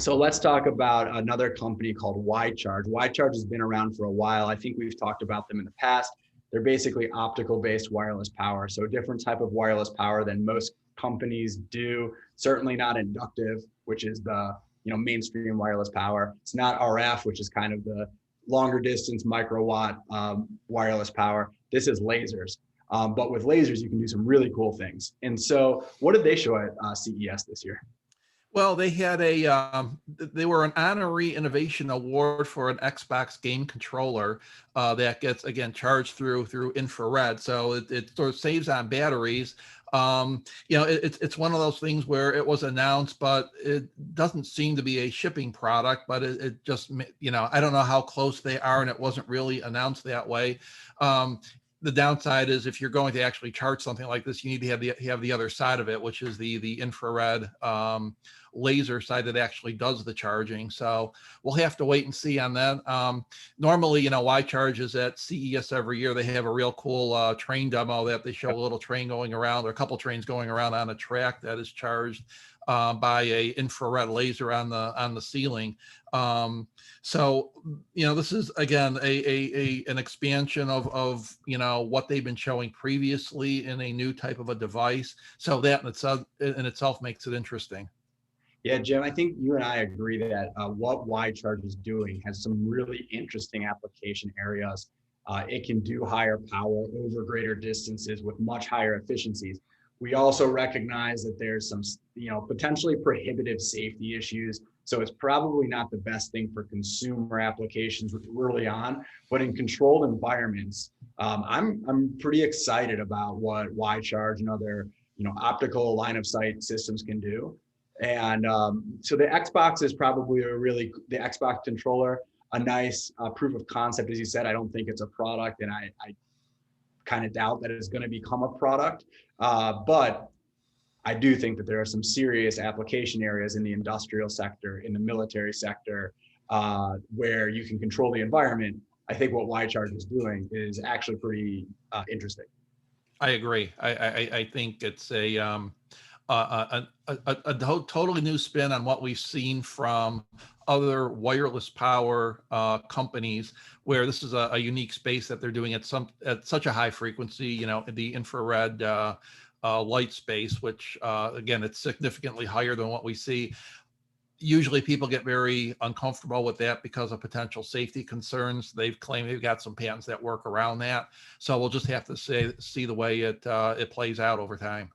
So let's talk about another company called YCharge. YCharge has been around for a while. I think we've talked about them in the past. They're basically optical-based wireless power. So a different type of wireless power than most companies do. Certainly not inductive, which is the mainstream wireless power. It's not RF, which is kind of the longer distance microwatt wireless power. This is lasers. But with lasers, you can do some really cool things. And so what did they show at CES this year? Well, they had they were an honorary innovation award for an Xbox game controller that gets, again, charged through infrared. So it sort of saves on batteries. It's one of those things where it was announced, but it doesn't seem to be a shipping product, but it just, I don't know how close they are, and it wasn't really announced that way. The downside is if you're going to actually charge something like this, you need to have the other side of it, which is the infrared laser side that actually does the charging. So we'll have to wait and see on that. Normally, YCharge is at CES every year. They have a real cool train demo that they show a little train going around, or a couple trains going around on a track that is charged by a infrared laser on the ceiling. So this is, again, an expansion of what they've been showing previously in a new type of a device. So that in itself makes it interesting. Yeah, Jim, I think you and I agree that what YCharge is doing has some really interesting application areas. It can do higher power over greater distances with much higher efficiencies. We also recognize that there's some, potentially prohibitive safety issues. So it's probably not the best thing for consumer applications early on, but in controlled environments, I'm pretty excited about what YCharge and other, optical line of sight systems can do. And so the Xbox is probably the Xbox controller, a nice proof of concept, as you said. I don't think it's a product, and I kind of doubt that it's going to become a product. But I do think that there are some serious application areas in the industrial sector, in the military sector, where you can control the environment. I think what YCharge is doing is actually pretty interesting. I agree. I think it's a totally new spin on what we've seen from other wireless power companies, where this is a unique space that they're doing at such a high frequency, the infrared light space, which again, it's significantly higher than what we see. Usually people get very uncomfortable with that because of potential safety concerns. They've claimed they've got some patents that work around that. So we'll just have to see the way it plays out over time.